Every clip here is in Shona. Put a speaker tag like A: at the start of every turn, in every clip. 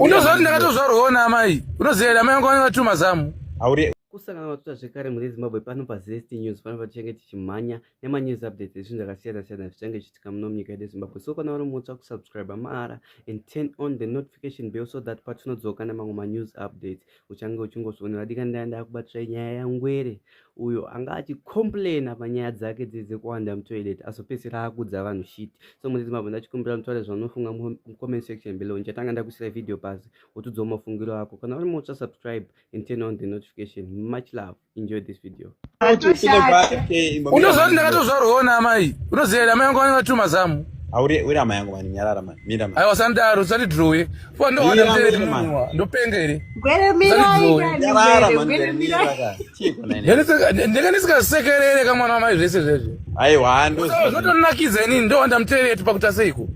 A: Unozoti ndakatozvarona amai. Unoziva amai vangu vanatuma zamu.
B: Kusangana watuta zvekare muri Zimbabwe pano paZesty News pano patichange tichimhanya nemanews updates ezvinhu zvakasiyana-siyana zvichange zvichiitika muno munyika yedu Zimbabwe. So kana vari mutsva kusubscribe maara and turn on the notification bell so that patinodzoka nemamwe manews updates uchange uchingozvionera. Dikani ndakubatsirai nyaya yangwere uyo anga achicomplaina panyaya dzake dzekuwanda mutoilet azopedzisira akudza vanhu shit. So muri Zimbabwe ndachikumbira mutaure zvaunofunga mucomment section below. Ndichatanga ndakuisira video pasi wotudzawo mafungiro ako. Kana vari mutsva subscribe and turn on the notification. Much love. Enjoy this video.
A: Unozoti ndakatozvarona amai. Unoziva amai vangu vanatuma zamu.
C: Uri amai yangu mani nyarara mani. Mira mani.
A: Aiwa sandaro usati drowe. Fuwa ndo wanda mtere munwa. Ndo pengere.
D: Gwere mira.
C: Nyarara mani. Mira. Chiko nene.
A: Ndega nisikasekerere kama mwana amai zvese zvese.
C: Aiwa ando.
A: Zotonakize nini ndo wanda mtere tupakuta seiko.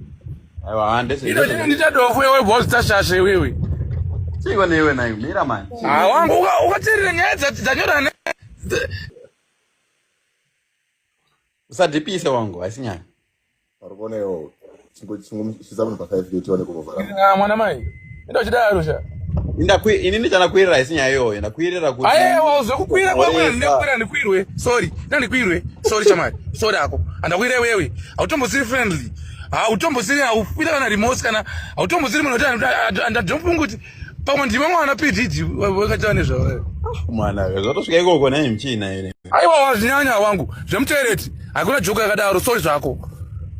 C: Aiwa ande se.
A: Ndo nditadofu wewe boss tashashe wewe.
C: Chiko newe nayo. Mira mani.
A: Wangu ukatirire nyaya dzanyora
C: usadhipise wangu asinyanya.
E: Arikoneyo chingoshizamu pa 5 tione kumovara.
A: Mwana mai. Ndo chidaro sha.
C: Ini ndichanakwirira isinyaya iyoyo ndakwirira kuti.
A: Aiwa uzokukwira kwamwe ndikukwira ndikwirwe. Sorry. Ndandikwirwe. Sorry chamai. Sorry ako. Andakwira wewe. Autombosiri friendly. Autombosiri aufira kana remote kana autombosiri munoti andajompunguti. Pamwe ndimwe mwana PDD wakataone zvawe.
C: Mwana zvotosvika ikoko naye mchina ine.
A: Aiwa wazvinyanya wangu. Zvemutereti. Hakuna joka yakadaro. Sorry zvako.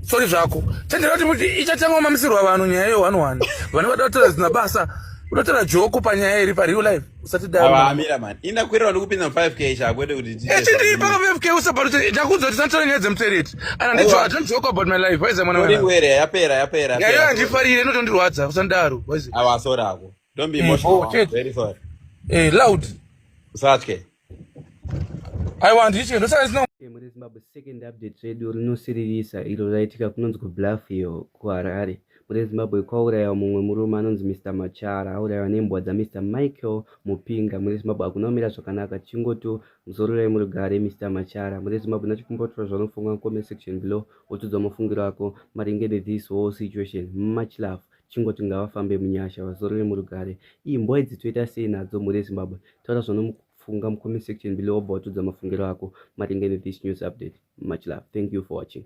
A: Sorry zvako. Tendera kuti ichatanga mamisirwa vanhu nyaya yo 1-1. Vanhu vadatora zina basa. Unotora joko panyaya iri pa real life. Usati daro.
C: Mira man. Indakwirira ndikupinda 5k chakwete kuti ndi.
A: Chindi paka 5k usabaruti ndakudzo tisantora nyaya dzemtereti. Ana ndicho joke about my life. Waiza mwana
C: wanga. Uri yapera.
A: Nyaya ndifarire inotondirwadza usandaro. Waiza.
C: Awa sorako. Don't be emotional. Very sorry.
A: Loud.
C: Usatke.
A: I want you to say no.
B: Muri Zimbabwe second update redu rinosiririsa iro raitika kunonzi kuBluffield kuHarare. Muri Zimbabwe kwaurayiwa mumwe murume anonzi Mr. Machara aurayiwa nembwa dzaMr. Michael Mupinga. Muri Zimbabwe hakuna kumira zvakanaka chingoto muzororai murugare Mr. Machara. Muri Zimbabwe ndachikumbotora zvaunofunga mucomment section below wotudza mafungiro ako maringe this whole situation. Much love. Chingoti ngavafambe munyasha vazorore murugare. Imbwa idzi toita sei nadzo muri Zimbabwe? Taura zvaunofunga mucomment section below wobva watudza mafungiro ako maringe this news update. Much love. Thank you for watching.